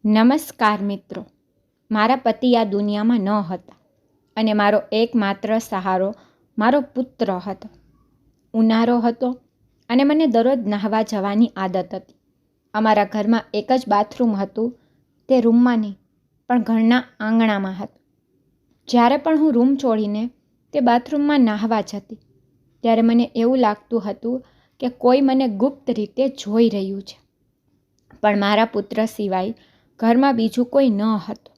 નમસ્કાર મિત્રો. મારા પતિ આ દુનિયામાં ન હતા અને મારો એકમાત્ર સહારો મારો પુત્ર હતો. ઉનાળો હતો અને મને દરરોજ નહાવા જવાની આદત હતી. અમારા ઘરમાં એક જ બાથરૂમ હતું. તે રૂમમાં નહીં પણ ઘરના આંગણામાં હતું. જ્યારે પણ હું રૂમ છોડીને તે બાથરૂમમાં નહાવા જતી ત્યારે મને એવું લાગતું હતું કે કોઈ મને ગુપ્ત રીતે જોઈ રહ્યું છે. પણ મારા પુત્ર સિવાય ઘરમાં બીજું કોઈ ન હતું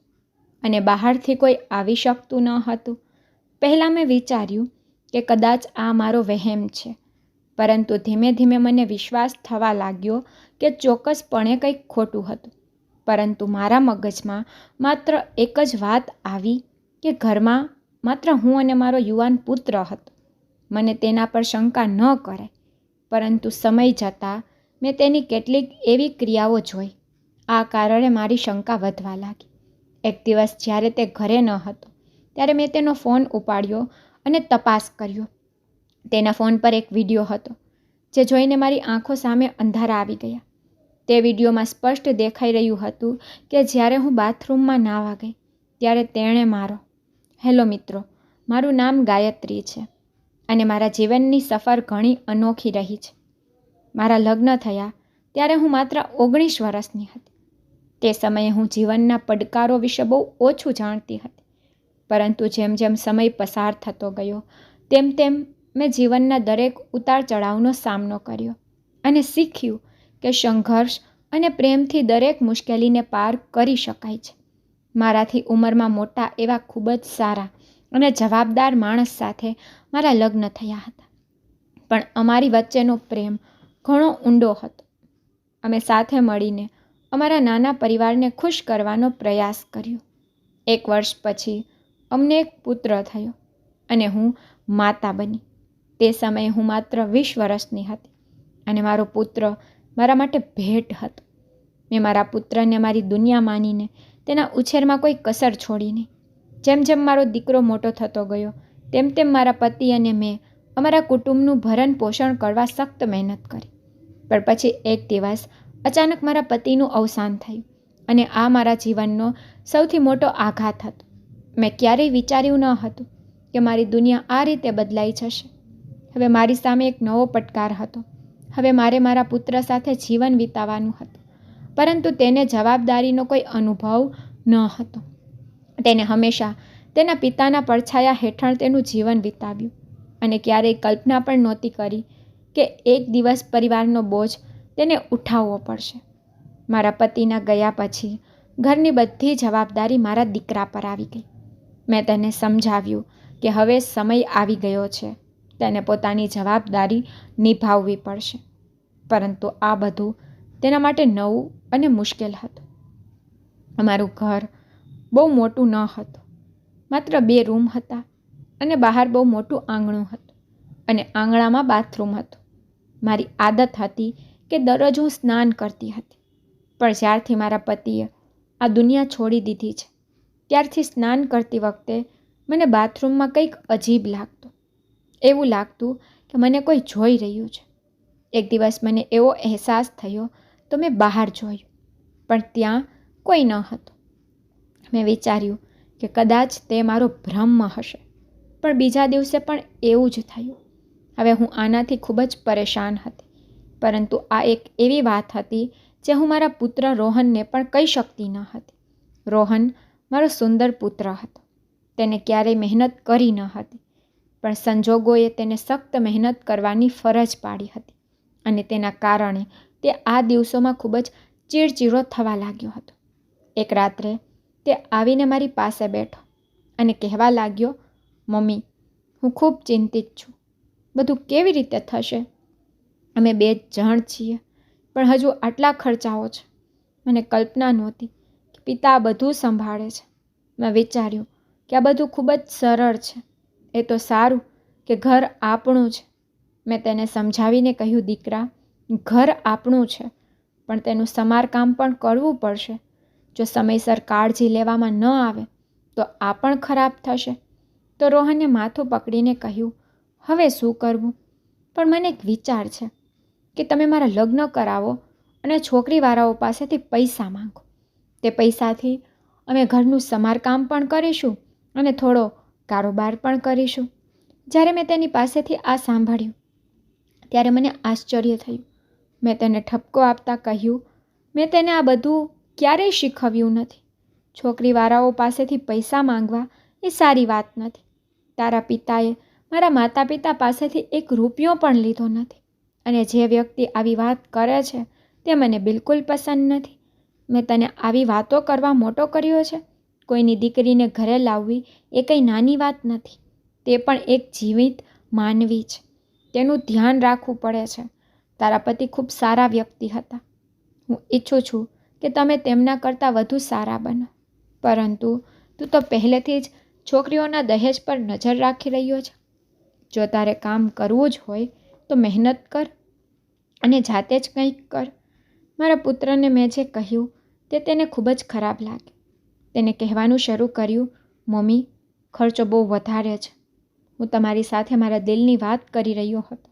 અને બહારથી કોઈ આવી શકતું ન હતું. પહેલાં મેં વિચાર્યું કે કદાચ આ મારો વહેમ છે, પરંતુ ધીમે ધીમે મને વિશ્વાસ થવા લાગ્યો કે ચોક્કસપણે કંઈક ખોટું હતું. પરંતુ મારા મગજમાં માત્ર એક જ વાત આવી કે ઘરમાં માત્ર હું અને મારો યુવાન પુત્ર હતો. મને તેના પર શંકા ન કરાય, પરંતુ સમય જતાં મેં તેની કેટલીક એવી ક્રિયાઓ જોઈ. આ કારણે મારી શંકા વધવા લાગી. એક દિવસ જ્યારે તે ઘરે ન હતો ત્યારે મેં તેનો ફોન ઉપાડ્યો અને તપાસ કર્યો. તેના ફોન પર એક વિડીયો હતો જે જોઈને મારી આંખો સામે અંધારા આવી ગયા. તે વિડીયોમાં સ્પષ્ટ દેખાઈ રહ્યું હતું કે જ્યારે હું બાથરૂમમાં નાહવા ગઈ ત્યારે તેણે હેલો મિત્રો, મારું નામ ગાયત્રી છે અને મારા જીવનની સફર ઘણી અનોખી રહી છે. મારા લગ્ન થયા ત્યારે હું માત્ર 19 વર્ષની હતી. તે સમયે હું જીવનના પડકારો વિશે બહુ ઓછું જાણતી હતી, પરંતુ જેમ જેમ સમય પસાર થતો ગયો તેમ તેમ મેં જીવનના દરેક ઉતાર ચઢાવનો સામનો કર્યો અને શીખ્યું કે સંઘર્ષ અને પ્રેમથી દરેક મુશ્કેલીને પાર કરી શકાય છે. મારાથી ઉંમરમાં મોટા એવા ખૂબ જ સારા અને જવાબદાર માણસ સાથે મારા લગ્ન થયા હતા, પણ અમારી વચ્ચેનો પ્રેમ ઘણો ઊંડો હતો. અમે સાથે મળીને અમારા નાના પરિવારને ખુશ કરવાનો પ્રયાસ કર્યો. 1 વર્ષ પછી અમને એક પુત્ર થયો અને હું માતા બની. તે સમયે હું માત્ર 20 વર્ષની હતી અને મારો પુત્ર મારા માટે ભેટ હતો. મેં મારા પુત્રને મારી દુનિયા માનીને તેના ઉછેરમાં કોઈ કસર છોડી નહીં. જેમ જેમ મારો દીકરો મોટો થતો ગયો તેમ તેમ મારા પતિ અને મેં અમારા કુટુંબનું ભરણ પોષણ કરવા સખ્ત મહેનત કરી. પણ પછી એક દિવસ અચાનક મારા પતિનું અવસાન થયું અને આ મારા જીવનનો સૌથી મોટો આઘાત હતો. મેં ક્યારેય વિચાર્યું ન હતું કે મારી દુનિયા આ રીતે બદલાઈ જશે. હવે મારી સામે એક નવો પડકાર હતો. હવે મારે મારા પુત્ર સાથે જીવન વિતાવવાનું હતું, પરંતુ તેને જવાબદારીનો કોઈ અનુભવ ન હતો. તેને હંમેશા તેના પિતાના પડછાયા હેઠળ તેનું જીવન વિતાવ્યું અને ક્યારેય કલ્પના પણ નહોતી કરી કે એક દિવસ પરિવારનો બોજ તેને ઉઠાવવો પડશે. મારા પતિના ગયા પછી ઘરની બધી જવાબદારી મારા દીકરા પર આવી ગઈ. મેં તેને સમજાવ્યું કે હવે સમય આવી ગયો છે, તેને પોતાની જવાબદારી નિભાવવી પડશે. પરંતુ આ બધું તેના માટે નવું અને મુશ્કેલ હતું. અમારું ઘર બહુ મોટું ન હતું. માત્ર 2 રૂમ હતા અને બહાર બહુ મોટું આંગણું હતું અને આંગણામાં બાથરૂમ હતું. મારી આદત હતી કે દરરોજ હું સ્નાન કરતી હતી, પણ જ્યારથી મારા પતિએ આ દુનિયા છોડી દીધી છે ત્યારથી સ્નાન કરતી વખતે મને બાથરૂમમાં કંઈક અજીબ લાગતું. એવું લાગતું કે મને કોઈ જોઈ રહ્યું છે. એક દિવસ મને એવો અહેસાસ થયો તો મેં બહાર જોયું, પણ ત્યાં કોઈ ન હતું. મેં વિચાર્યું કે કદાચ તે મારો ભ્રમ હશે, પણ બીજા દિવસે પણ એવું જ થયું. હવે હું આનાથી ખૂબ જ પરેશાન હતી, પરંતુ આ એક એવી વાત હતી જે હું મારા પુત્ર રોહનને પણ કહી શકતી ન હતી. રોહન મારો સુંદર પુત્ર હતો. તેને ક્યારેય મહેનત કરી ન હતી, પણ સંજોગોએ તેને સખ્ત મહેનત કરવાની ફરજ પાડી હતી અને તેના કારણે તે આ દિવસોમાં ખૂબ જ ચીડચીડો થવા લાગ્યો હતો. એક રાત્રે તે આવીને મારી પાસે બેઠો અને કહેવા લાગ્યો, મમ્મી, હું ખૂબ ચિંતિત છું. બધું કેવી રીતે થશે? અમે 2 જણ છીએ, પણ હજુ આટલા ખર્ચાઓ છે. મને કલ્પના નહોતી કે પિતા આ બધું સંભાળે છે. મેં વિચાર્યું કે આ બધું ખૂબ જ સરળ છે. એ તો સારું કે ઘર આપણું છે. મેં તેને સમજાવીને કહ્યું, દીકરા, ઘર આપણું છે, પણ તેનું સમારકામ પણ કરવું પડશે. જો સમયસર કાળજી લેવામાં ન આવે તો આ પણ ખરાબ થશે. તો રોહને માથું પકડીને કહ્યું, હવે શું કરવું? પણ મને એક વિચાર છે કે તમે મારા લગ્ન કરાવો અને છોકરીવાળાઓ પાસેથી પૈસા માંગો. તે પૈસાથી અમે ઘરનું સમારકામ પણ કરીશું અને થોડો કારોબાર પણ કરીશું. જ્યારે મેં તેની પાસેથી આ સાંભળ્યું ત્યારે મને આશ્ચર્ય થયું. મેં તેને ઠપકો આપતા કહ્યું, મેં તેને આ બધું ક્યારેય શીખવ્યું નથી. છોકરીવાળાઓ પાસેથી પૈસા માંગવા એ સારી વાત નથી. તારા પિતાએ મારા માતા પિતા પાસેથી 1 રૂપિયો પણ લીધો નથી. અને જે વ્યક્તિ આવી વાત કરે છે તે મને બિલકુલ પસંદ નથી. મેં તને આવી વાતો કરવા મોટો કર્યો છે. કોઈની દીકરીને ઘરે લાવવી એ કંઈ નાની વાત નથી. તે પણ એક જીવિત માનવી છે. તેનું ધ્યાન રાખવું પડે છે. તારા પતિ ખૂબ સારા વ્યક્તિ હતા. હું ઈચ્છું છું કે તમે તેમના કરતાં વધુ સારા બનો. પરંતુ તું તો પહેલેથી જ છોકરીઓના દહેજ પર નજર રાખી રહ્યો છે. જો તારે કામ કરવું જ હોય તો મહેનત કર અને જાતે જ કંઈક કર. મારા પુત્રને મેં જે કહ્યું તે તેને ખૂબ જ ખરાબ લાગે. તેને કહેવાનું શરૂ કર્યું, મમ્મી, ખર્ચો બહુ વધારે છે. હું તમારી સાથે મારા દિલની વાત કરી રહ્યો હતો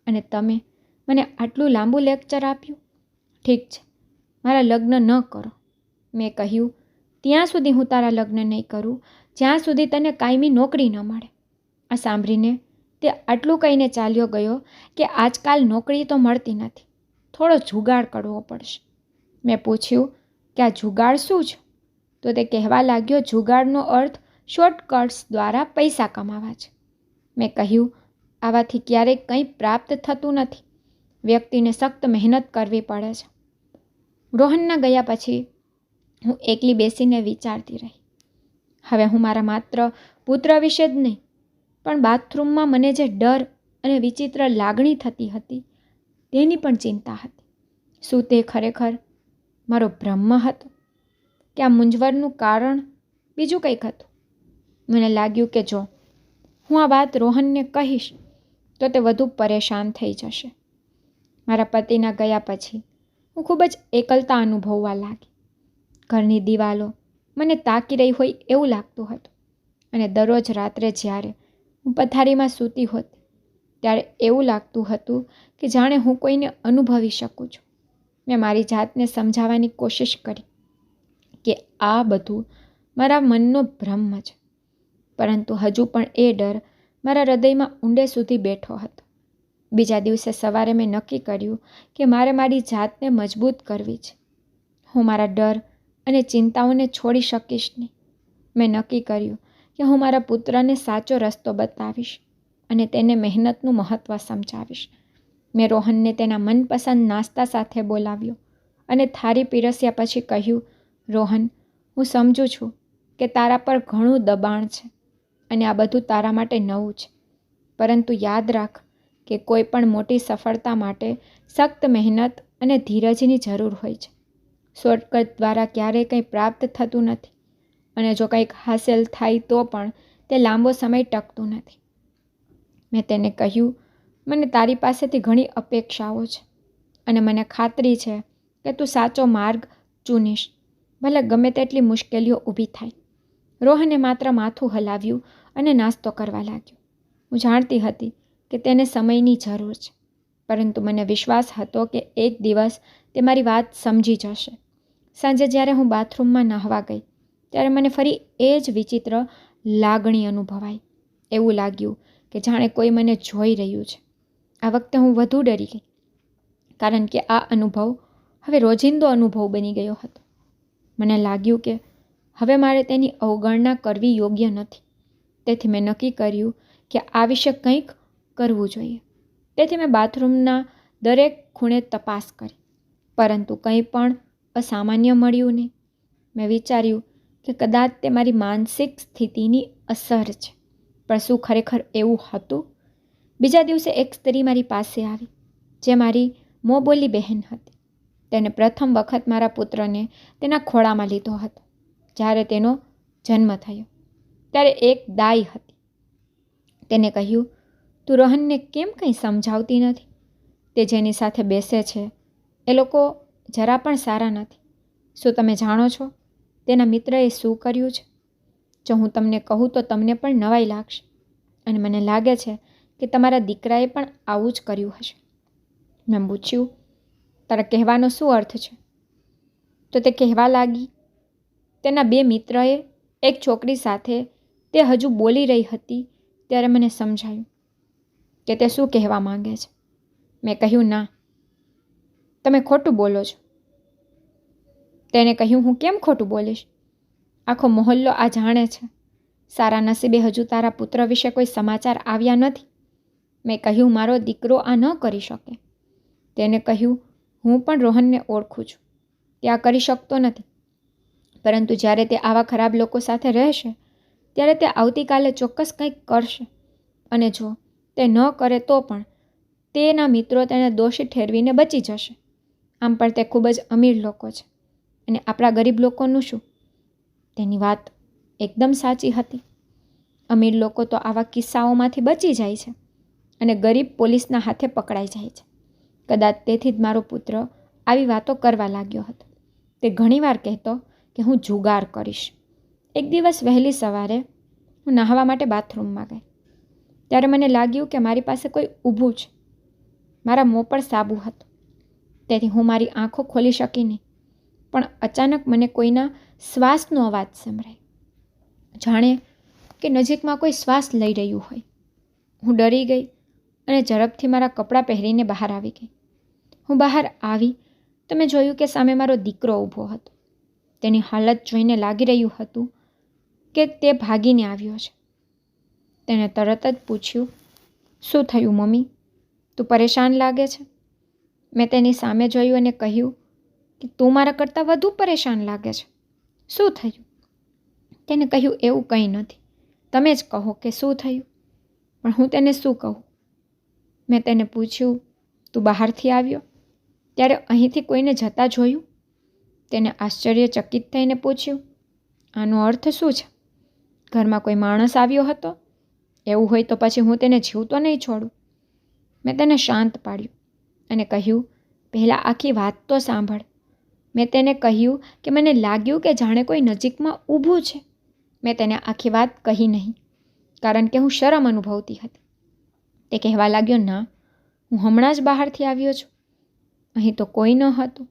અને તમે મને આટલું લાંબુ લેક્ચર આપ્યું. ઠીક છે, મારા લગ્ન ન કરો. મેં કહ્યું, ત્યાં સુધી હું તારા લગ્ન નહીં કરું જ્યાં સુધી તને કાયમી નોકરી ન મળે. આ સાંભળીને તે આટલું કહીને ચાલ્યો ગયો કે આજકાલ નોકરી તો મળતી નથી. થોડો જુગાડ કરવો પડશે. મેં પૂછ્યું કે આ જુગાડ શું છે? તો તે કહેવા લાગ્યો, જુગાડનો અર્થ શોર્ટકટ્સ દ્વારા પૈસા કમાવા છે. મેં કહ્યું, આવાથી ક્યારેય કંઈ પ્રાપ્ત થતું નથી. વ્યક્તિને સખ્ત મહેનત કરવી પડે છે. રોહનના ગયા પછી હું એકલી બેસીને વિચારતી રહી. હવે હું મારા માત્ર પુત્ર વિશે જ નહીં પણ બાથરૂમમાં મને જે ડર અને વિચિત્ર લાગણી થતી હતી તેની પણ ચિંતા હતી. શું તે ખરેખર મારો ભ્રમ હતો કે આ મૂંઝવણનું કારણ બીજું કંઈક હતું? મને લાગ્યું કે જો હું આ વાત રોહનને કહીશ તો તે વધુ પરેશાન થઈ જશે. મારા પતિના ગયા પછી હું ખૂબ જ એકલતા અનુભવવા લાગી. ઘરની દિવાલો મને તાકી રહી હોય એવું લાગતું હતું અને દરરોજ રાત્રે જ્યારે હું પથારીમાં સૂતી હોતી ત્યારે એવું લાગતું હતું કે જાણે હું કોઈને અનુભવી શકું છું. મેં મારી જાતને સમજાવવાની કોશિશ કરી કે આ બધું મારા મનનો ભ્રમ છે, પરંતુ હજુ પણ એ ડર મારા હૃદયમાં ઊંડે સુધી બેઠો હતો. બીજા દિવસે સવારે મેં નક્કી કર્યું કે મારે મારી જાતને મજબૂત કરવી છે. હું મારા ડર અને ચિંતાઓને છોડી શકીશ નહીં. મેં નક્કી કર્યું કે હું મારા પુત્રને સાચો રસ્તો બતાવીશ અને તેને મહેનતનું મહત્ત્વ સમજાવીશ. મેં રોહનને તેના મનપસંદ નાસ્તા સાથે બોલાવ્યો અને થાળી પીરસ્યા પછી કહ્યું, રોહન, હું સમજું છું કે તારા પર ઘણું દબાણ છે અને આ બધું તારા માટે નવું છે, પરંતુ યાદ રાખ કે કોઈ પણ મોટી સફળતા માટે સખ્ત મહેનત અને ધીરજની જરૂર હોય છે. શોર્ટકટ દ્વારા ક્યારેય કંઈ પ્રાપ્ત થતું નથી અને જો કંઈક હાંસલ થાય તો પણ તે લાંબો સમય ટકતું નથી. મેં તેને કહ્યું, મને તારી પાસેથી ઘણી અપેક્ષાઓ છે અને મને ખાતરી છે કે તું સાચો માર્ગ ચૂનીશ, ભલે ગમે તેટલી મુશ્કેલીઓ ઊભી થાય. રોહને માત્ર માથું હલાવ્યું અને નાસ્તો કરવા લાગ્યો. હું જાણતી હતી કે તેને સમયની જરૂર છે, પરંતુ મને વિશ્વાસ હતો કે એક દિવસ તે મારી વાત સમજી જશે. સાંજે જ્યારે હું બાથરૂમમાં નહાવા ગઈ ત્યારે મને ફરી એ જ વિચિત્ર લાગણી અનુભવાઈ. એવું લાગ્યું કે જાણે કોઈ મને જોઈ રહ્યું છે. આ વખતે હું વધુ ડરી ગઈ, કારણ કે આ અનુભવ હવે રોજિંદો અનુભવ બની ગયો હતો. મને લાગ્યું કે હવે મારે તેની અવગણના કરવી યોગ્ય નથી. તેથી મેં નક્કી કર્યું કે આ વિશે કંઈક કરવું જોઈએ. તેથી મેં બાથરૂમના દરેક ખૂણે તપાસ કરી, પરંતુ કંઈ પણ અસામાન્ય મળ્યું નહીં. મેં વિચાર્યું કે કદાચ તે મારી માનસિક સ્થિતિની અસર છે, પણ શું ખરેખર એવું હતું? બીજા દિવસે એક સ્ત્રી મારી પાસે આવી જે મારી મોંબોલી બહેન હતી. તેને પ્રથમ વખત મારા પુત્રને તેના ખોળામાં લીધો હતો. જ્યારે તેનો જન્મ થયો ત્યારે એક દાઈ હતી. તેને કહ્યું, તું રોહનને કેમ કંઈ સમજાવતી નથી? તે જેની સાથે બેસે છે એ લોકો જરા પણ સારા નથી. શું તમે જાણો છો તેના મિત્રએ શું કર્યું છે? જો હું તમને કહું તો તમને પણ નવાઈ લાગશે અને મને લાગે છે કે તમારા દીકરાએ પણ આવું જ કર્યું હશે. મેં પૂછ્યું, તારા કહેવાનો શું અર્થ છે? તો તે કહેવા લાગી તેના 2 મિત્રએ એક છોકરી સાથે તે હજુ બોલી રહી હતી ત્યારે મને સમજાયું કે તે શું કહેવા માંગે છે. મેં કહ્યું, ના, તમે ખોટું બોલો છો. તેને કહ્યું, હું કેમ ખોટું બોલીશ? આખો મહોલ્લો આ જાણે છે. સારા નસીબે હજુ તારા પુત્ર વિશે કોઈ સમાચાર આવ્યા નથી. મેં કહ્યું, મારો દીકરો આ ન કરી શકે. તેને કહ્યું, હું પણ રોહનને ઓળખું છું. તે આ કરી શકતો નથી. પરંતુ જ્યારે તે આવા ખરાબ લોકો સાથે રહેશે ત્યારે તે આવતીકાલે ચોક્કસ કંઈક કરશે. અને જો તે ન કરે તો પણ તેના મિત્રો તેને દોષી ઠેરવીને બચી જશે. આમ પણ તે ખૂબ જ અમીર લોકો છે અને આપણા ગરીબ લોકોનું શું? તેની વાત એકદમ સાચી હતી. અમીર લોકો તો આવા કિસ્સાઓમાંથી બચી જાય છે અને ગરીબ પોલીસના હાથે પકડાઈ જાય છે. કદાચ તેથી જ મારો પુત્ર આવી વાતો કરવા લાગ્યો હતો. તે ઘણીવાર કહેતો કે હું જુગાર કરીશ. એક દિવસ વહેલી સવારે હું નહાવા માટે બાથરૂમમાં ગઈ ત્યારે મને લાગ્યું કે મારી પાસે કોઈ ઊભું છે. મારા મોં પર સાબુ હતો તેથી હું મારી આંખો ખોલી શકી નહીં. પણ અચાનક મને કોઈના શ્વાસનો અવાજ સંભળાયો. જાણે કે નજીકમાં કોઈ શ્વાસ લઈ રહ્યું હોય. હું ડરી ગઈ અને ઝડપથી મારા કપડાં પહેરીને બહાર આવી ગઈ. હું બહાર આવી તો મેં જોયું કે સામે મારો દીકરો ઊભો હતો. તેની હાલત જોઈને લાગી રહ્યું હતું કે તે ભાગીને આવ્યો છે. તેણે તરત જ પૂછ્યું, શું થયું મમ્મી? તું પરેશાન લાગે છે? મેં તેની સામે જોયું અને કહ્યું કે તું મારા કરતાં વધુ પરેશાન લાગે છે. શું થયું? તેને કહ્યું, એવું કંઈ નથી. તમે જ કહો કે શું થયું? પણ હું તેને શું કહું? મેં તેને પૂછ્યું, તું બહારથી આવ્યો ત્યારે અહીંથી કોઈને જતા જોયું? તેને આશ્ચર્યચકિત થઈને પૂછ્યું, આનો અર્થ શું છે? ઘરમાં કોઈ માણસ આવ્યો હતો? એવું હોય તો પછી હું તેને જીવતો નહીં છોડું. મેં તેને શાંત પાડ્યું અને કહ્યું, પહેલાં આખી વાત તો સાંભળ. મેં તેને કહ્યું કે મને લાગ્યું કે જાણે કોઈ નજીકમાં ઊભું છે. મેં તેને આખી વાત કહી નહીં કારણ કે હું શરમ અનુભવતી હતી. તે કહેવા લાગ્યો, ના, હું હમણાં જ બહારથી આવ્યો છું. અહીં તો કોઈ ન હતું,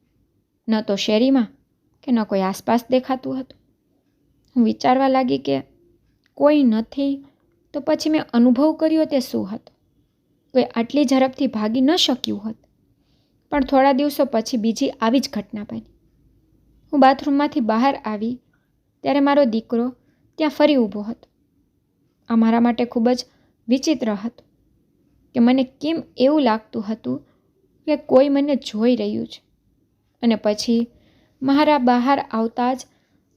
ન તો શેરીમાં કે ન કોઈ આસપાસ દેખાતું હતું. હું વિચારવા લાગી કે કોઈ નથી તો પછી મેં અનુભવ કર્યો તે શું હતો? કોઈ આટલી ઝડપથી ભાગી ન શક્યું હોત. પણ થોડા દિવસો પછી બીજી આવી જ ઘટના બની. હું બાથરૂમમાંથી બહાર આવી ત્યારે મારો દીકરો ત્યાં ફરી ઊભો હતો. આ મારા માટે ખૂબ જ વિચિત્ર હતું કે મને કેમ એવું લાગતું હતું કે કોઈ મને જોઈ રહ્યું છે. અને પછી મારા બહાર આવતા જ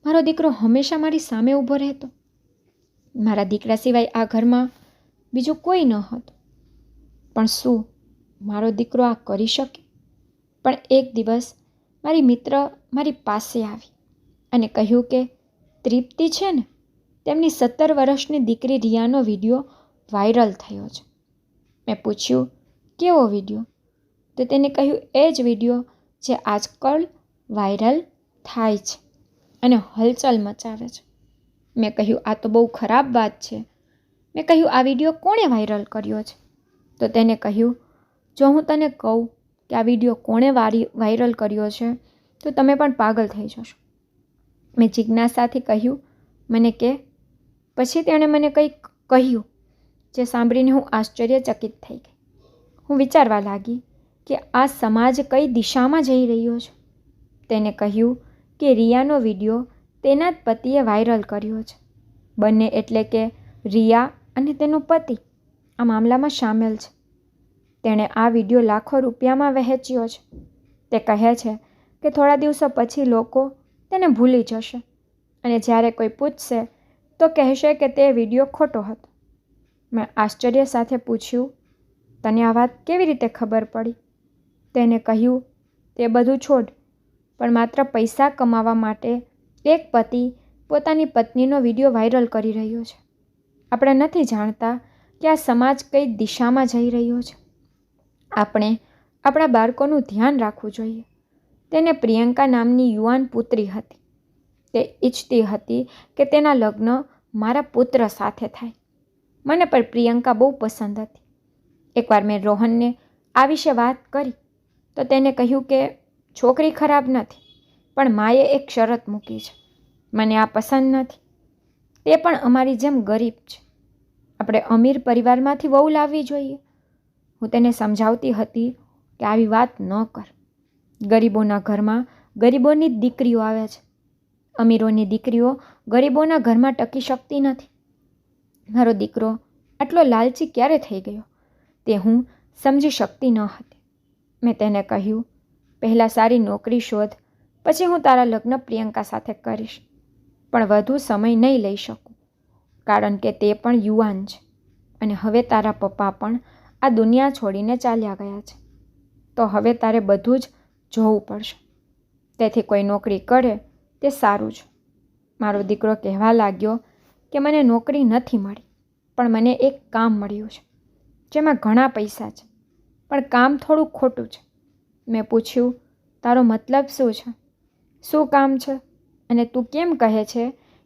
મારો દીકરો હંમેશા મારી સામે ઊભો રહેતો. મારા દીકરા સિવાય આ ઘરમાં બીજું કોઈ ન હતું. પણ શું મારો દીકરો આ કરી શકે? પણ એક દિવસ મારી મિત્ર મારી પાસે આવી અને કહ્યું કે તૃપ્તિ છે ને, તેમની 17 વર્ષની દીકરી રિયાનો વિડીયો વાયરલ થયો છે. મેં પૂછ્યું, કેવો વિડીયો? તો તેને કહ્યું, એ જ વિડીયો જે આજકાલ વાયરલ થાય છે અને હલચલ મચાવે છે. મેં કહ્યું, આ તો બહુ ખરાબ વાત છે. મેં કહ્યું, આ વિડીયો કોણે વાયરલ કર્યો છે? તો તેને કહ્યું, જો હું તને કહું કે આ વિડીયો કોણે વાયરલ કર્યો છે તો તમે પણ પાગલ થઈ જશો. મેં જિજ્ઞાસાથી કહ્યું, મને કે. પછી તેણે મને કંઈક કહ્યું જે સાંભળીને હું આશ્ચર્યચકિત થઈ ગઈ. હું વિચારવા લાગી કે આ સમાજ કઈ દિશામાં જઈ રહ્યો છે. તેને કહ્યું કે રિયાનો વિડીયો તેના જ પતિએ વાયરલ કર્યો છે. બંને એટલે કે રિયા અને તેનો પતિ આ મામલામાં સામેલ છે. તેણે આ વિડીયો લાખો રૂપિયામાં વહેંચ્યો છે. તે કહે છે કે થોડા દિવસો પછી લોકો તેને ભૂલી જશે અને જ્યારે કોઈ પૂછશે તો કહેશે કે તે વિડીયો ખોટો હતો. મેં આશ્ચર્ય સાથે પૂછ્યું, તને આ વાત કેવી રીતે ખબર પડી? તેને કહ્યું, તે બધું છોડ, પણ માત્ર પૈસા કમાવા માટે એક પતિ પોતાની પત્નીનો વિડીયો વાયરલ કરી રહ્યો છે. આપણે નથી જાણતા કે આ સમાજ કઈ દિશામાં જઈ રહ્યો છે. આપણે આપણા બાળકોનું ધ્યાન રાખવું જોઈએ. તેને પ્રિયંકા નામની યુવાન પુત્રી હતી. તે ઈચ્છતી હતી કે તેના લગ્ન મારા પુત્ર સાથે થાય. મને પણ પ્રિયંકા બહુ પસંદ હતી. એકવાર મેં રોહનને આ વિશે વાત કરી તો તેને કહ્યું કે છોકરી ખરાબ નથી, પણ માએ એક શરત મૂકી છે. મને આ પસંદ નથી. તે પણ અમારી જેમ ગરીબ છે. આપણે અમીર પરિવારમાંથી વહુ લાવવી જોઈએ. હું તેને સમજાવતી હતી કે આવી વાત ન કર. ગરીબોના ઘરમાં ગરીબોની જ દીકરીઓ આવે છે. અમીરોની દીકરીઓ ગરીબોના ઘરમાં ટકી શકતી નથી. મારો દીકરો આટલો લાલચી ક્યારે થઈ ગયો તે હું સમજી શકતી ન હતી. મેં તેને કહ્યું, પહેલાં સારી નોકરી શોધ, પછી હું તારા લગ્ન પ્રિયંકા સાથે કરીશ. પણ વધુ સમય નહીં લઈ શકું, કારણ કે તે પણ યુવાન છે અને હવે તારા પપ્પા પણ આ દુનિયા છોડીને ચાલ્યા ગયા છે. તો હવે તારે બધું જ જોવું પડશે. તેથી કોઈ નોકરી કરે તે સારું છે. મારો દીકરો કહેવા લાગ્યો કે મને નોકરી નથી મળી, પણ મને એક કામ મળ્યું છે જેમાં ઘણા પૈસા છે, પણ કામ થોડું ખોટું છે. મેં પૂછ્યું, તારો મતલબ શું છે? શું કામ છે? અને તું કેમ કહે છે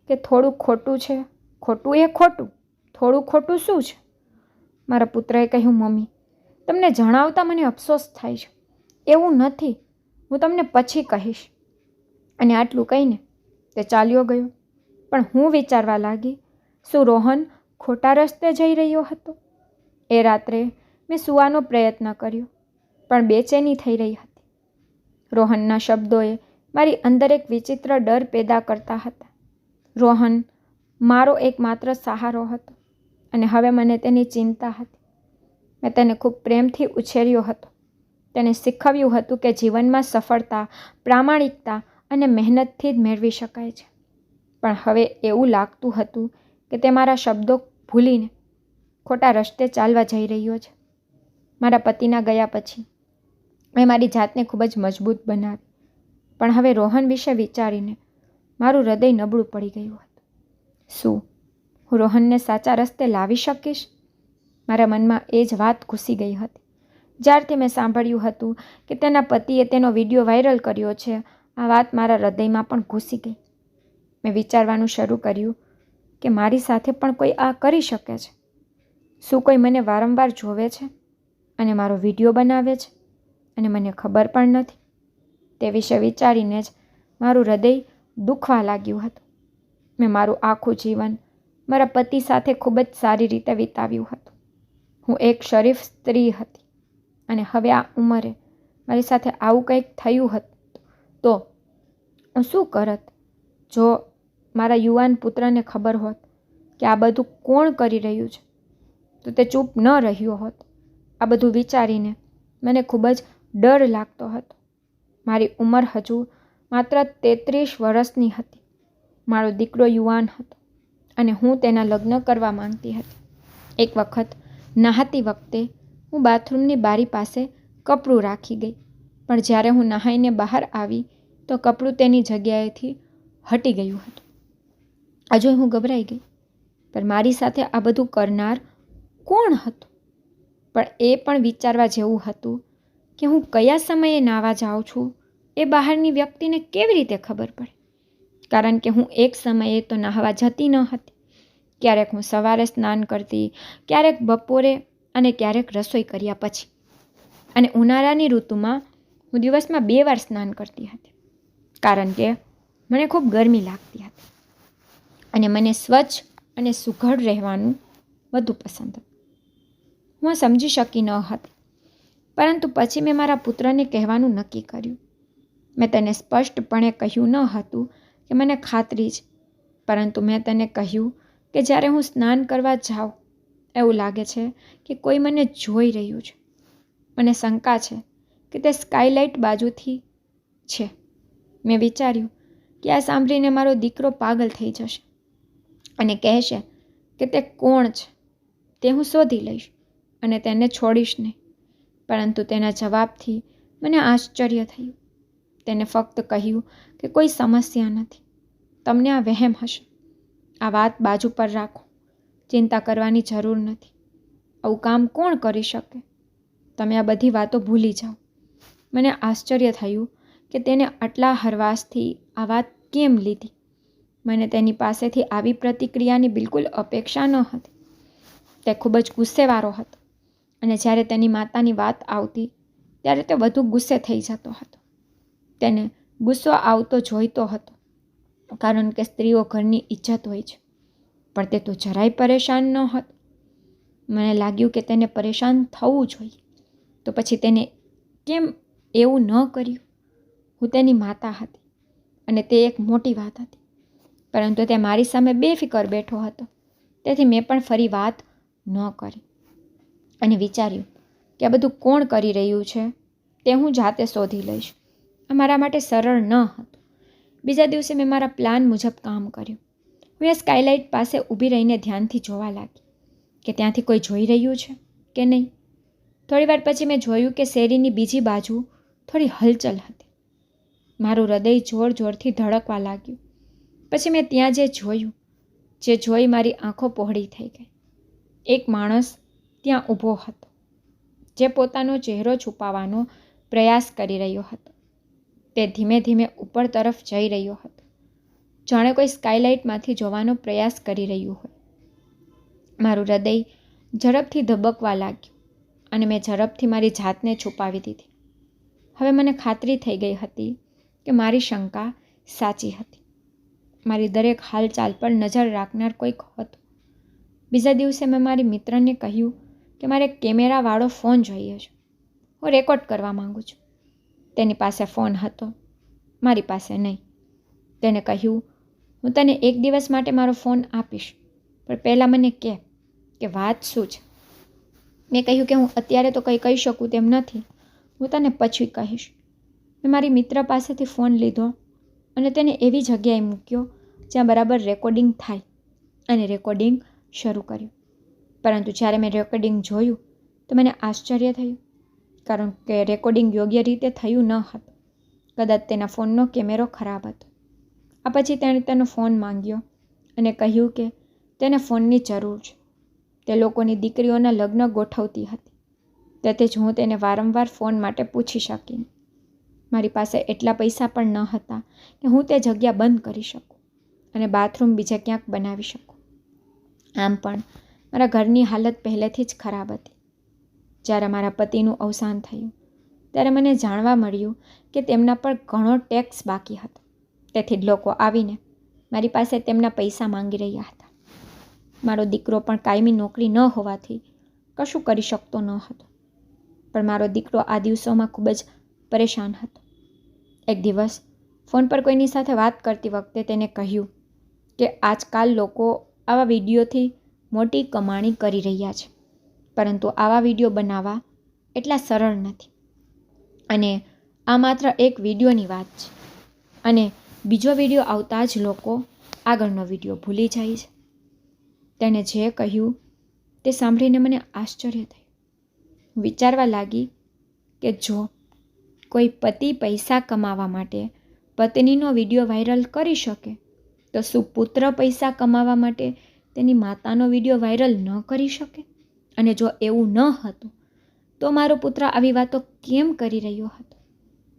કે થોડું ખોટું છે? ખોટું એ ખોટું, થોડું ખોટું શું છે? મારા પુત્રએ કહ્યું, મમ્મી, તમને જણાવતા મને અફસોસ થાય છે. એવું નથી, હું તમને પછી કહીશ. અને આટલું કહીને તે ચાલ્યો ગયો. પણ હું વિચારવા લાગી, શું રોહન ખોટા રસ્તે જઈ રહ્યો હતો? એ રાત્રે મેં સૂવાનો પ્રયત્ન કર્યો, પણ બેચેની થઈ રહી હતી. રોહનના શબ્દોએ મારી અંદર એક વિચિત્ર ડર પેદા કરતા હતા. રોહન મારો એકમાત્ર સહારો હતો અને હવે મને તેની ચિંતા હતી. મેં તેને ખૂબ પ્રેમથી ઉછેર્યો હતો. તેને શીખવ્યું હતું કે જીવનમાં સફળતા પ્રામાણિકતા અને મહેનતથી જ મેળવી શકાય છે. પણ હવે એવું લાગતું હતું કે તે મારા શબ્દો ભૂલીને ખોટા રસ્તે ચાલવા જઈ રહ્યો છે. મારા પતિના ગયા પછી મેં મારી જાતને ખૂબ જ મજબૂત બનાવી, પણ હવે રોહન વિશે વિચારીને મારું હૃદય નબળું પડી ગયું હતું. શું હું રોહનને સાચા રસ્તે લાવી શકીશ? મારા મનમાં એ જ વાત ઘૂસી ગઈ હતી. જ્યારથી મેં સાંભળ્યું હતું કે તેના પતિએ તેનો વિડીયો વાયરલ કર્યો છે, આ વાત મારા હૃદયમાં પણ ઘૂસી ગઈ. મેં વિચારવાનું શરૂ કર્યું કે મારી સાથે પણ કોઈ આ કરી શકે છે. શું કોઈ મને વારંવાર જોવે છે અને મારો વિડીયો બનાવે છે અને મને ખબર પણ નથી? તે વિશે વિચારીને જ મારું હૃદય દુખવા લાગ્યું હતું. મેં મારું આખું જીવન મારા પતિ સાથે ખૂબ જ સારી રીતે વિતાવ્યું હતું. હું એક શરીફ સ્ત્રી હતી અને હવે આ ઉંમરે મારી સાથે આવું કંઈક થયું હતું તો હું શું કરત? જો મારા યુવાન પુત્રને ખબર હોત કે આ બધું કોણ કરી રહ્યું છે તો તે ચૂપ ન રહ્યો હોત. આ બધું વિચારીને મને ખૂબ જ ડર લાગતો હતો. મારી ઉંમર હજુ માત્ર 33 વર્ષની હતી. મારો દીકરો યુવાન હતો અને હું તેના લગ્ન કરવા માંગતી હતી. એક વખત નહાતી વખતે હું બાથરૂમની બારી પાસે કપડું રાખી ગઈ, પણ જ્યારે હું નહાઈને બહાર આવી તો કપડું તેની જગ્યાએથી હટી ગયું હતું. હજુ હું ગભરાઈ ગઈ, પણ મારી સાથે આ બધું કરનાર કોણ હતું? પણ એ પણ વિચારવા જેવું હતું કે હું કયા સમયે નાહવા જાઉં છું એ બહારની વ્યક્તિને કેવી રીતે ખબર પડે? કારણ કે હું એક સમયે તો નાહવા જતી ન હતી. ક્યારેક હું સવારે સ્નાન કરતી, ક્યારેક બપોરે અને ક્યારેક રસોઈ કર્યા પછી. અને ઉનાળાની ઋતુમાં હું દિવસમાં 2 વાર સ્નાન કરતી હતી, કારણ કે મને ખૂબ ગરમી લાગતી હતી અને મને સ્વચ્છ અને સુઘડ રહેવાનું વધુ પસંદ હતું. હું સમજી શકી ન હતી, પરંતુ પછી મેં મારા પુત્રને કહેવાનું નક્કી કર્યું. મેં તેને સ્પષ્ટપણે કહ્યું ન હતું કે મને ખાતરી છે, પરંતુ મેં તેને કહ્યું કે જ્યારે હું સ્નાન કરવા જાઉં એવું લાગે છે કે કોઈ મને જોઈ રહ્યું છે. મને શંકા છે કે તે સ્કાયલાઇટ બાજુથી છે. મેં વિચાર્યું કે આ સાંભળીને મારો દીકરો પાગલ થઈ જશે અને કહેશે કે તે કોણ છે તે હું શોધી લઈશ અને તેને છોડીશ નહીં. પરંતુ તેના જવાબથી મને આશ્ચર્ય થયું. તેને ફક્ત કહ્યું કે કોઈ સમસ્યા નથી, તમને આ વહેમ હશે. આ વાત બાજુ પર રાખો, ચિંતા કરવાની જરૂર નથી. આવું કામ કોણ કરી શકે? તમે આ બધી વાતો ભૂલી જાઓ. મને આશ્ચર્ય થયું કે તેને આટલા હરવાશથી આ વાત કેમ લીધી. મને તેની પાસેથી આવી પ્રતિક્રિયાની બિલકુલ અપેક્ષા ન હતી. તે ખૂબ જ ગુસ્સેવાળો હતો અને જ્યારે તેની માતાની વાત આવતી ત્યારે તે વધુ ગુસ્સે થઈ જતો હતો. તેને ગુસ્સો આવતો જોઈતો હતો કારણ કે સ્ત્રીઓ ઘરની ઇજ્જત હોય છે. પણ તે તો જરાય પરેશાન ન હતો. મને લાગ્યું કે તેને પરેશાન થવું જોઈએ, તો પછી તેને કેમ એવું ન કર્યું? હું તેની માતા હતી અને તે એક મોટી વાત હતી, પરંતુ તે મારી સામે બેફિકર બેઠો હતો. તેથી મેં પણ ફરી વાત ન કરી અને વિચાર્યું કે આ બધું કોણ કરી રહ્યું છે તે હું જાતે શોધી લઈશ. આ મારા માટે સરળ ન હતું. બીજા દિવસે મેં મારા પ્લાન મુજબ કામ કર્યું. હું એ સ્કાયલાઇટ પાસે ઊભી રહીને ધ્યાનથી જોવા લાગી કે ત્યાંથી કોઈ જોઈ રહ્યું છે કે નહીં. થોડી વાર પછી મેં જોયું કે શેરીની બીજી બાજુ થોડી હલચલ હતી. મારું હૃદય જોર જોરથી ધડકવા લાગ્યું. પછી મેં ત્યાં જે જોઈ મારી આંખો પહોળી થઈ ગઈ. એક માણસ ત્યાં ઊભો હતો જે પોતાનો ચહેરો છુપાવવાનો પ્રયાસ કરી રહ્યો હતો. તે ધીમે ધીમે ઉપર તરફ જઈ રહ્યો હતો, જાણે કોઈ સ્કાયલાઇટમાંથી જોવાનો પ્રયાસ કરી રહ્યું હોય. મારું હૃદય ઝડપથી ધબકવા લાગ્યું અને મેં ઝડપથી મારી જાતને છુપાવી દીધી. હવે મને ખાતરી થઈ ગઈ હતી કે મારી શંકા સાચી હતી. મારી દરેક હાલચાલ પર નજર રાખનાર કોઈક હતો. બીજા દિવસે મેં મારી મિત્રને કહ્યું કે મારે કેમેરાવાળો ફોન જોઈએ છે. હું રેકોર્ડ કરવા માંગુ છું. તેની પાસે ફોન હતો, મારી પાસે નહીં. તેને કહ્યું, હું તને એક દિવસ માટે મારો ફોન આપીશ, પણ પહેલાં મને કહે કે વાત શું છે. મેં કહ્યું કે હું અત્યારે તો કંઈ કહી શકું તેમ નથી, હું તને પછી કહીશ. મેં મારી મિત્ર પાસેથી ફોન લીધો અને તેને એવી જગ્યાએ મૂક્યો જ્યાં બરાબર રેકોર્ડિંગ થાય અને રેકોર્ડિંગ શરૂ કર્યું. પરંતુ જ્યારે મેં રેકોર્ડિંગ જોયું તો મને આશ્ચર્ય થયું, કારણ કે રેકોર્ડિંગ યોગ્ય રીતે થયું ન હતું. કદાચ તેના ફોનનો કેમેરો ખરાબ હતો. આ પછી તેણે તેનો ફોન માંગ્યો અને કહ્યું કે તેને ફોનની જરૂર છે. તે લોકોની દીકરીઓના લગ્ન ગોઠવતી હતી, તેથી જ હું તેને વારંવાર ફોન માટે પૂછી શકી. મારી પાસે એટલા પૈસા પણ ન હતા કે હું તે જગ્યા બંધ કરી શકું અને બાથરૂમ બીજે ક્યાંક બનાવી શકું. આમ પણ મારા ઘરની હાલત પહેલેથી જ ખરાબ હતી. જ્યારે મારા પતિનું અવસાન થયું ત્યારે મને જાણવા મળ્યું કે તેમના પર ઘણો ટેક્સ બાકી હતો. તેથી જ લોકો આવીને મારી પાસે તેમના પૈસા માંગી રહ્યા હતા. મારો દીકરો પણ કાયમી નોકરી ન હોવાથી કશું કરી શકતો ન હતો. પણ મારો દીકરો આ દિવસોમાં ખૂબ જ પરેશાન હતો. એક દિવસ ફોન પર કોઈની સાથે વાત કરતી વખતે તેને કહ્યું કે આજકાલ લોકો આવા વિડીયોથી મોટી કમાણી કરી રહ્યા છે, પરંતુ આવા વિડીયો બનાવવા એટલા સરળ નથી. અને આ માત્ર એક વિડીયોની વાત છે અને બીજો વિડીયો આવતા જ લોકો આગળનો વિડીયો ભૂલી જાય છે. તેણે જે કહ્યું તે સાંભળીને મને આશ્ચર્ય થયું. વિચારવા લાગી કે જો કોઈ પતિ પૈસા કમાવા માટે પત્નીનો વિડીયો વાયરલ કરી શકે તો શું પુત્ર પૈસા કમાવા માટે તેની માતાનો વિડીયો વાયરલ ન કરી શકે? અને જો એવું ન હતું તો મારો પુત્ર આવી વાતો કેમ કરી રહ્યો હતો?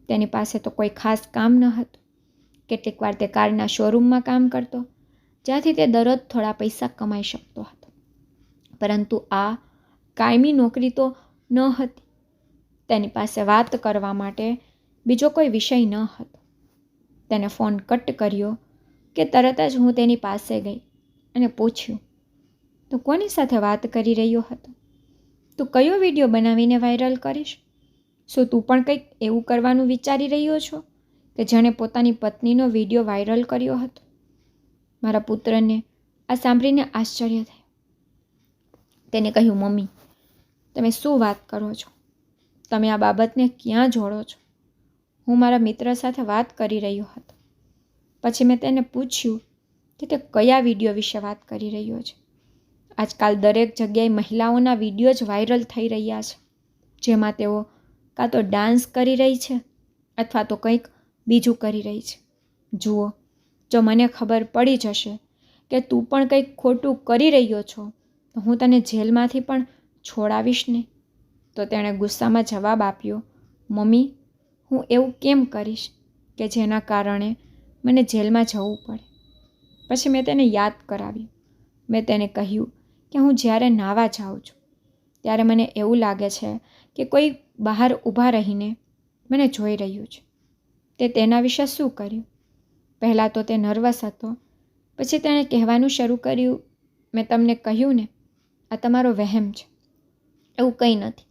તેની પાસે તો કોઈ ખાસ કામ ન હતું. કેટલીક વાર તે કારના શોરૂમમાં કામ કરતો, જ્યાંથી તે દરરોજ થોડા પૈસા કમાઈ શકતો હતો. પરંતુ આ કાયમી નોકરી તો ન હતી. તેની પાસે વાત કરવા માટે બીજો કોઈ વિષય ન હતો. તેને ફોન કટ કર્યો કે તરત જ હું તેની પાસે ગઈ અને પૂછ્યું, તું કોની સાથે વાત કરી રહ્યો હતો? તું કયો વિડીયો બનાવીને વાયરલ કરીશ? શું તું પણ કંઈક એવું કરવાનું વિચારી રહ્યો છો કે જેણે પોતાની પત્નીનો વિડીયો વાયરલ કર્યો હતો? મારા પુત્રને આ સાંભળીને આશ્ચર્ય થયું. તેને કહ્યું, મમ્મી, તમે શું વાત કરો છો? તમે આ બાબતને ક્યાં જોડો છો? હું મારા મિત્ર સાથે વાત કરી રહ્યો હતો. પછી મેં તેને પૂછ્યું કે તે કયા વિડીયો વિશે વાત કરી રહ્યો છે. આજકાલ દરેક જગ્યાએ મહિલાઓના વિડીયો જ વાયરલ થઈ રહ્યા છે, જેમાં તેઓ કાં તો ડાન્સ કરી રહી છે અથવા તો કંઈક બીજું કરી રહી છે. જુઓ, જો મને ખબર પડી જશે કે તું પણ કંઈક ખોટું કરી રહ્યો છો તો હું તને જેલમાંથી પણ છોડાવીશ નહીં. તો તેણે ગુસ્સામાં જવાબ આપ્યો, મમ્મી, હું એવું કેમ કરીશ કે જેના કારણે મને જેલમાં જવું પડે? પછી મેં તેને યાદ કરાવ્યું. મેં તેને કહ્યું કે હું જ્યારે નાહવા જાઉં છું ત્યારે મને એવું લાગે છે કે કોઈ બહાર ઊભા રહીને મને જોઈ રહ્યું છે. તે તેના વિશે શું કર્યું? પહેલાં તો તે નર્વસ હતો. પછી તેણે કહેવાનું શરૂ કર્યું, મેં તમને કહ્યું ને, આ તમારો વહેમ છે, એવું કંઈ નથી.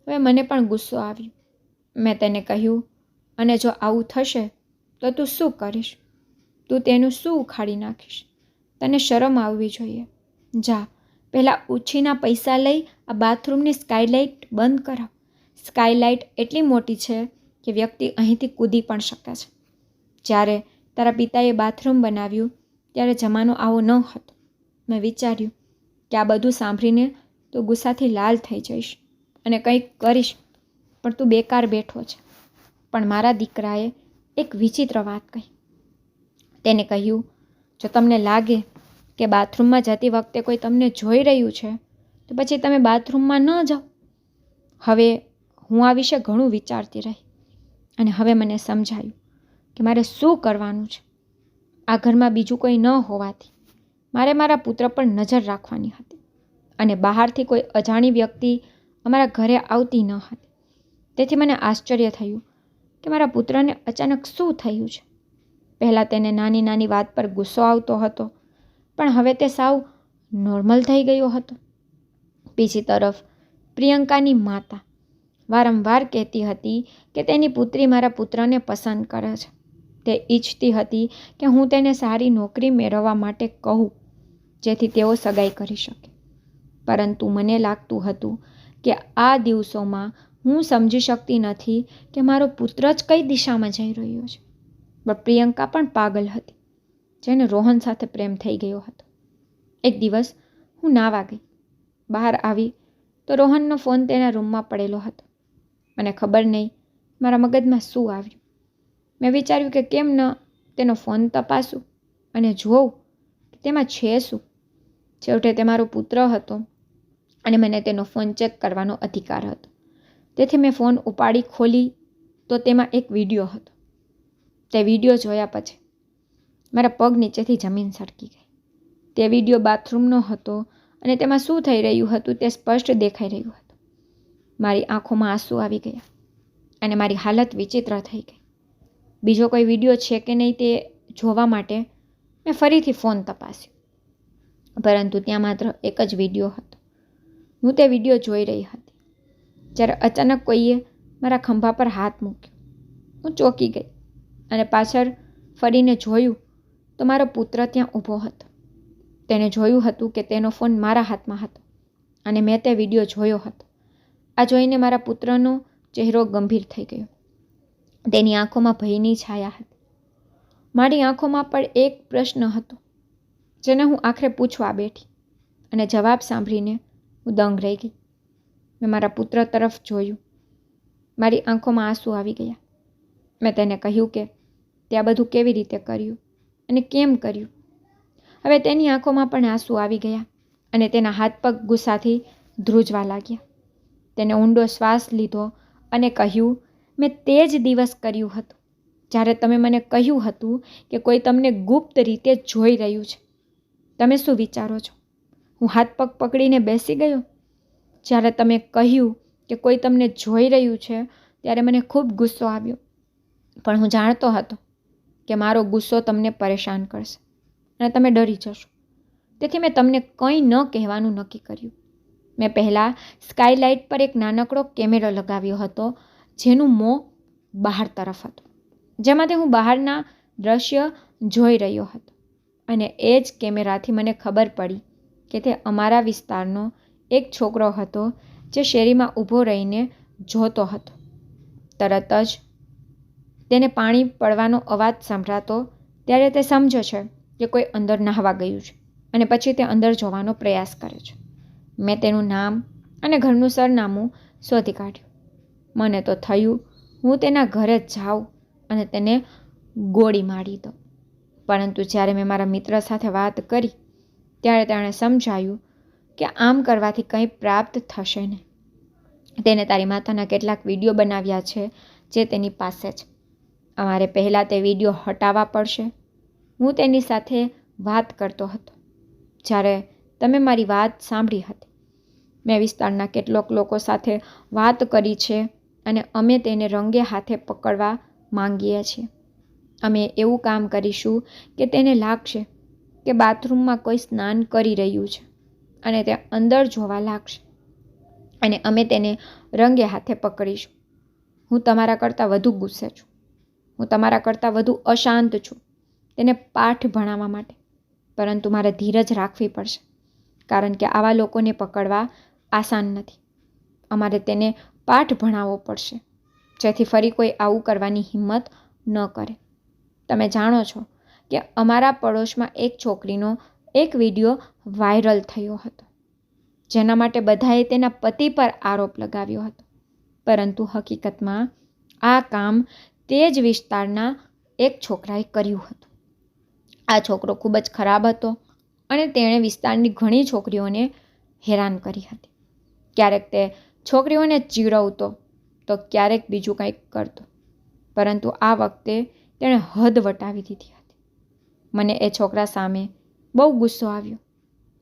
હવે મને પણ ગુસ્સો આવ્યો. મેં તેને કહ્યું, અને જો આવું થશે તો તું શું કરીશ? તું તેનું શું ઉખાડી નાખીશ? તને શરમ આવવી જોઈએ. જા, પહેલાં ઉછીના પૈસા લઈ આ બાથરૂમની સ્કાયલાઇટ બંધ કરાવ. સ્કાયલાઇટ એટલી મોટી છે કે વ્યક્તિ અહીંથી કૂદી પણ શકે છે. જ્યારે તારા પિતાએ બાથરૂમ બનાવ્યું ત્યારે જમાનો આવો ન હતો. મેં વિચાર્યું કે આ બધું સાંભળીને તું ગુસ્સાથી લાલ થઈ જઈશ અને કંઈક કરીશ, પણ તું બેકાર બેઠો છે. પણ મારા દીકરાએ એક વિચિત્ર વાત કહી. તેને કહ્યું, જો તમને લાગે કે બાથરૂમમાં જતી વખતે કોઈ તમને જોઈ રહ્યું છે તો પછી તમે બાથરૂમમાં ન જાઓ. હવે હું આ વિશે ઘણું વિચારતી રહી અને હવે મને સમજાયું કે મારે શું કરવાનું છે. આ ઘરમાં બીજું કોઈ ન હોવાથી મારે મારા પુત્ર પર નજર રાખવાની હતી અને બહારથી કોઈ અજાણી વ્યક્તિ અમારા ઘરે આવતી ન હતી. તેથી મને આશ્ચર્ય થયું કે મારા પુત્રને અચાનક શું થયું છે. પહેલાં તેને નાની નાની વાત પર ગુસ્સો આવતો હતો, પણ હવે તે સાવ નોર્મલ થઈ ગયો હતો. બીજી તરફ પ્રિયંકાની માતા વારંવાર કહેતી હતી કે તેની પુત્રી મારા પુત્રને પસંદ કરે છે. તે ઈચ્છતી હતી કે હું તેને સારી નોકરી મેળવવા માટે કહું જેથી તેઓ સગાઈ કરી શકે. પરંતુ મને લાગતું હતું કે આ દિવસોમાં હું સમજી શકતી નથી કે મારો પુત્ર જ કઈ દિશામાં જઈ રહ્યો છે. પણ પ્રિયંકા પણ પાગલ હતી, જેને રોહન સાથે પ્રેમ થઈ ગયો હતો. એક દિવસ હું નાવા ગઈ. બહાર આવી તો રોહનનો ફોન તેના રૂમમાં પડેલો હતો. મને ખબર નહીં મારા મગજમાં શું આવ્યું. મેં વિચાર્યું કે કેમ ન તેનો ફોન તપાસું અને જોઉં કે તેમાં છે શું. છેવટે તે મારો પુત્ર હતો અને મને તેનો ફોન ચેક કરવાનો અધિકાર હતો. તેથી મેં ફોન ઉપાડી ખોલી તો તેમાં એક વિડીયો હતો. તે વિડીયો જોયા પછી મારા પગ નીચેથી જમીન સરકી ગઈ. તે વિડીયો બાથરૂમનો હતો અને તેમાં શું થઈ રહ્યું હતું તે સ્પષ્ટ દેખાઈ રહ્યું હતું. મારી આંખોમાં આંસુ આવી ગયા અને મારી હાલત વિચિત્ર થઈ ગઈ. બીજો કોઈ વિડીયો છે કે નહીં તે જોવા માટે મેં ફરીથી ફોન તપાસ્યો, પરંતુ ત્યાં માત્ર એક જ વિડીયો હતો. હું તે વિડીયો જોઈ રહી હતી જ્યારે અચાનક કોઈએ મારા ખંભા પર હાથ મૂક્યો. હું ચોંકી ગઈ અને પાછળ ફરીને જોયું તો મારો પુત્ર ત્યાં ઊભો હતો. તેને જોયું હતું કે તેનો ફોન મારા હાથમાં હતો અને મેં તે વિડીયો જોયો હતો. આ જોઈને મારા પુત્રનો ચહેરો ગંભીર થઈ ગયો. તેની આંખોમાં ભયની છાયા હતી. મારી આંખોમાં પણ એક પ્રશ્ન હતો જેને હું આખરે પૂછવા બેઠી અને જવાબ સાંભળીને હું દંગ રહી ગઈ. મેં મારા પુત્ર તરફ જોયું. મારી આંખોમાં આંસુ આવી ગયા. મેં તેને કહ્યું કે તે આ બધું કેવી રીતે કર્યું અને કેમ કર્યું. હવે તેની આંખોમાં પણ આંસુ આવી ગયા અને તેના હાથ પગ ગુસ્સાથી ધ્રુજવા લાગ્યા. તેને ઊંડો શ્વાસ લીધો અને કહ્યું, મેં તે જ દિવસ કર્યું હતું જ્યારે તમે મને કહ્યું હતું કે કોઈ તમને ગુપ્ત રીતે જોઈ રહ્યું છે. તમે શું વિચારો છો? હું હાથ પગ પકડીને બેસી ગયો? જ્યારે તમે કહ્યું કે કોઈ તમને જોઈ રહ્યું છે ત્યારે મને ખૂબ ગુસ્સો આવ્યો, પણ હું જાણતો હતો કે મારો ગુસ્સો તમને પરેશાન કરશે અને તમે ડરી જશો. તેથી મેં તમને કંઈ ન કહેવાનું નક્કી કર્યું. મેં પહેલાં સ્કાયલાઇટ પર એક નાનકડો કેમેરો લગાવ્યો હતો જેનું મોં બહાર તરફ હતું, જેમાંથી હું બહારના દ્રશ્ય જોઈ રહ્યો હતો. અને એ જ કેમેરાથી મને ખબર પડી કે તે અમારા વિસ્તારનો એક છોકરો હતો જે શેરીમાં ઊભો રહીને જોતો હતો. તરત જ તેને પાણી પડવાનો અવાજ સંભળાતો ત્યારે તે સમજે છે કે કોઈ અંદર નહાવા ગયું છે અને પછી તે અંદર જોવાનો પ્રયાસ કરે છે. મેં તેનું નામ અને ઘરનું સરનામું શોધી કાઢ્યું. મને તો થયું હું તેના ઘરે જાઉં અને તેને ગોળી મારી દઉં. પરંતુ જ્યારે મેં મારા મિત્ર સાથે વાત કરી ત્યારે તેણે સમજાયું કે આમ કરવાથી કંઈ પ્રાપ્ત થશે નહીં. તેને તારી માતાના કેટલાક વિડીયો બનાવ્યા છે જે તેની પાસે છે. અમારે પહેલાં તે વિડીયો હટાવવા પડશે. હું તેની સાથે વાત કરતો હતો જ્યારે તમે મારી વાત સાંભળી હતી. મેં વિસ્તારના કેટલાક લોકો સાથે વાત કરી છે અને અમે તેને રંગે હાથે પકડવા માંગીએ છીએ. અમે એવું કામ કરીશું કે તેને લાગશે કે બાથરૂમમાં કોઈ સ્નાન કરી રહ્યું છે અને તે અંદર જોવા લાગશે અને અમે તેને રંગે હાથે પકડીશું. હું તમારા કરતાં વધુ ગુસ્સે છું. હું તમારા કરતાં વધુ અશાંત છું તેને પાઠ ભણાવવા માટે. પરંતુ મારે ધીરજ રાખવી પડશે, કારણ કે આવા લોકોને પકડવા આસાન નથી. અમારે તેને પાઠ ભણાવવો પડશે, જેથી ફરી કોઈ આવું કરવાની હિંમત ન કરે. તમે જાણો છો કે અમારા પડોશમાં એક છોકરીનો એક વિડીયો વાયરલ થયો હતો, જેના માટે બધાએ તેના પતિ પર આરોપ લગાવ્યો હતો. પરંતુ હકીકતમાં આ કામ તે જ વિસ્તારના એક છોકરાએ કર્યું હતું. આ છોકરો ખૂબ જ ખરાબ હતો અને તેણે વિસ્તારની ઘણી છોકરીઓને હેરાન કરી હતી. ક્યારેક તે છોકરીઓને ચીડવતો તો ક્યારેક બીજું કંઈક કરતો, પરંતુ આ વખતે તેણે હદ વટાવી દીધી હતી. મને એ છોકરા સામે બહુ ગુસ્સો આવ્યો.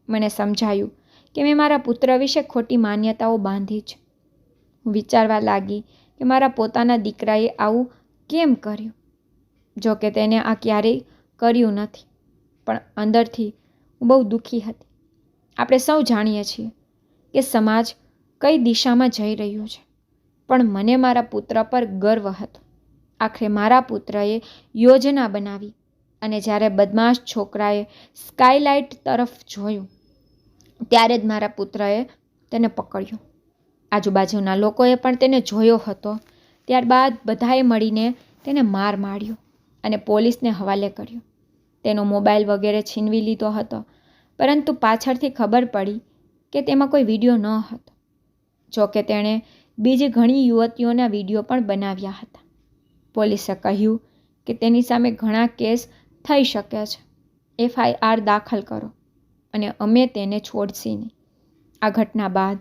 મને સમજાયું કે મેં મારા પુત્ર વિશે ખોટી માન્યતાઓ બાંધી છે. હું વિચારવા લાગી કે મારા પોતાના દીકરાએ આવું કેમ કર્યું. જો કે તેને આ ક્યારેય કર્યું નથી, પણ અંદરથી હું બહુ દુઃખી હતી. આપણે સૌ જાણીએ છીએ કે સમાજ કઈ દિશામાં જઈ રહ્યો છે, પણ મને મારા પુત્ર પર ગર્વ હતો. આખરે મારા પુત્રએ યોજના બનાવી અને જ્યારે બદમાશ છોકરાએ સ્કાયલાઇટ તરફ જોયું, ત્યારે જ મારા પુત્રએ તેને પકડ્યો. આજુબાજુના લોકોએ પણ તેને જોયો હતો. ત્યારબાદ બધાએ મળીને તેને માર માર્યો અને પોલીસને હવાલે કર્યો. તેનો મોબાઈલ વગેરે છીનવી લીધો હતો, પરંતુ પાછળથી ખબર પડી કે તેમાં કોઈ વિડીયો ન હતો. જો કે તેણે બીજી ઘણી યુવતીઓના વિડીયો પણ બનાવ્યા હતા. પોલીસે કહ્યું કે તેની સામે ઘણા કેસ થઈ શકે છે. FIR દાખલ કરો અને અમે તેને છોડશી નહીં. આ ઘટના બાદ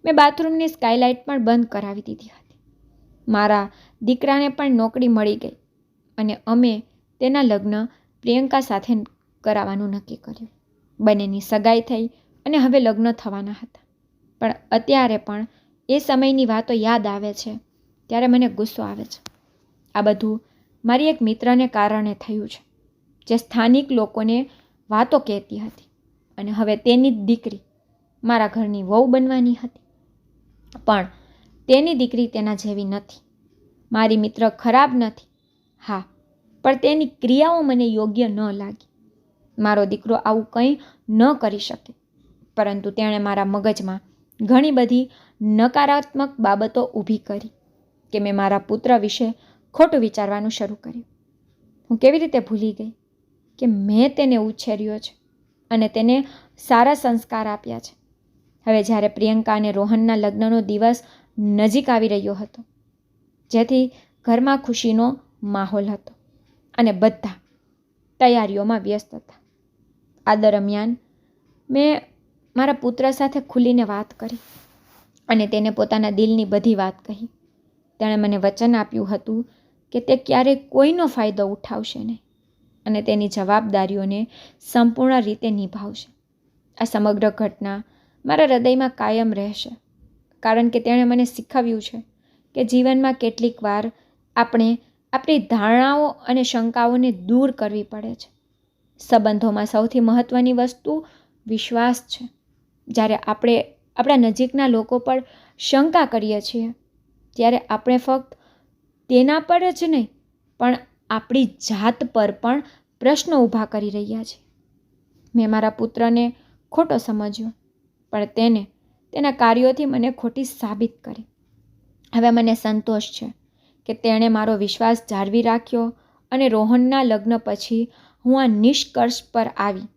મેં બાથરૂમની સ્કાયલાઇટ પણ બંધ કરાવી દીધી હતી. મારા દીકરાને પણ નોકરી મળી ગઈ અને અમે તેના લગ્ન પ્રિયંકા સાથે કરાવવાનું નક્કી કર્યું. બંનેની સગાઈ થઈ અને હવે લગ્ન થવાના હતા. પણ અત્યારે પણ એ સમયની વાતો યાદ આવે છે ત્યારે મને ગુસ્સો આવે છે. આ બધું મારી એક મિત્રને કારણે થયું છે, જે સ્થાનિક લોકોને વાતો કહેતી હતી અને હવે તેની જ દીકરી મારા ઘરની વહુ બનવાની હતી. પણ તેની દીકરી તેના જેવી નથી. મારી મિત્ર ખરાબ નથી, હા, પણ તેની ક્રિયાઓ મને યોગ્ય ન લાગી. મારો દીકરો આવું કંઈ ન કરી શકે, પરંતુ તેણે મારા મગજમાં ઘણી બધી નકારાત્મક બાબતો ઊભી કરી કે મેં મારા પુત્ર વિશે ખોટું વિચારવાનું શરૂ કર્યું. હું કેવી રીતે ભૂલી ગઈ કે મેં તેને ઉછેર્યો છે અને તેને સારા સંસ્કાર આપ્યા છે. હવે જ્યારે પ્રિયંકા અને રોહનના લગ્નનો દિવસ નજીક આવી રહ્યો હતો, જેથી ઘરમાં ખુશીનો માહોલ હતો અને બધા તૈયારીઓમાં વ્યસ્ત હતા. આ દરમિયાન મેં મારા પુત્ર સાથે ખુલીને વાત કરી અને તેને પોતાના દિલની બધી વાત કહી. તેણે મને વચન આપ્યું હતું કે તે ક્યારેય કોઈનો ફાયદો ઉઠાવશે નહીં અને તેની જવાબદારીઓને સંપૂર્ણ રીતે નિભાવશે. આ સમગ્ર ઘટના મારા હૃદયમાં કાયમ રહેશે, કારણ કે તેણે મને શીખવ્યું છે કે જીવનમાં કેટલીક વાર આપણે આપણી ધારણાઓ અને શંકાઓને દૂર કરવી પડે છે. સંબંધોમાં સૌથી મહત્ત્વની વસ્તુ વિશ્વાસ છે. જ્યારે આપણે આપણા નજીકના લોકો પર શંકા કરીએ છીએ, ત્યારે આપણે ફક્ત તેના પર જ નહીં, પણ આપણી જાત પર પણ પ્રશ્નો ઊભા કરી રહ્યા છીએ. મેં મારા પુત્રને ખોટો સમજ્યો, પણ તેને તેના કાર્યોથી મને ખોટી સાબિત કરી. હવે મને સંતોષ છે કે તેણે મારો વિશ્વાસ જાળવી રાખ્યો અને રોહનના લગ્ન પછી હું આ નિષ્કર્ષ પર આવી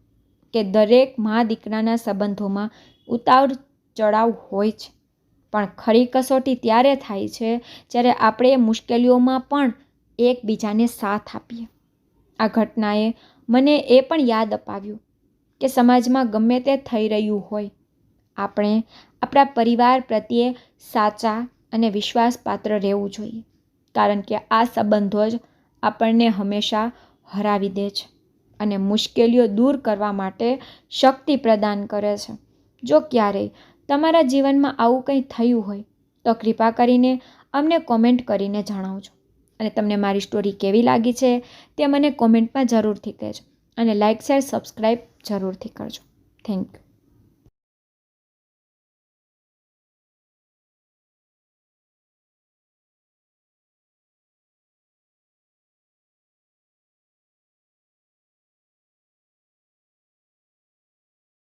કે દરેક મા દીકરાના સંબંધોમાં ઉતાર ચઢાવ હોય છે, પણ ખરી કસોટી ત્યારે થાય છે જ્યારે આપણે મુશ્કેલીઓમાં પણ એકબીજાને સાથ આપીએ. આ ઘટનાએ મને એ પણ યાદ અપાવ્યું કે સમાજમાં ગમે તે થઈ રહ્યું હોય, આપણે આપણા પરિવાર પ્રત્યે સાચા અને વિશ્વાસપાત્ર રહેવું જોઈએ, કારણ કે આ સંબંધો જ આપણને હંમેશા હરાવી દે છે અને મુશ્કેલીઓ દૂર કરવા માટે શક્તિ પ્રદાન કરે છે. જો ક્યારેય તમારા જીવનમાં આવું કંઈ થયું હોય તો કૃપા કરીને અમને કોમેન્ટ કરીને જણાવજો અને તમને મારી સ્ટોરી કેવી લાગી છે તે મને કોમેન્ટમાં જરૂરથી કહેજો અને લાઇક શેર સબસ્ક્રાઈબ જરૂરથી કરજો. Thank you.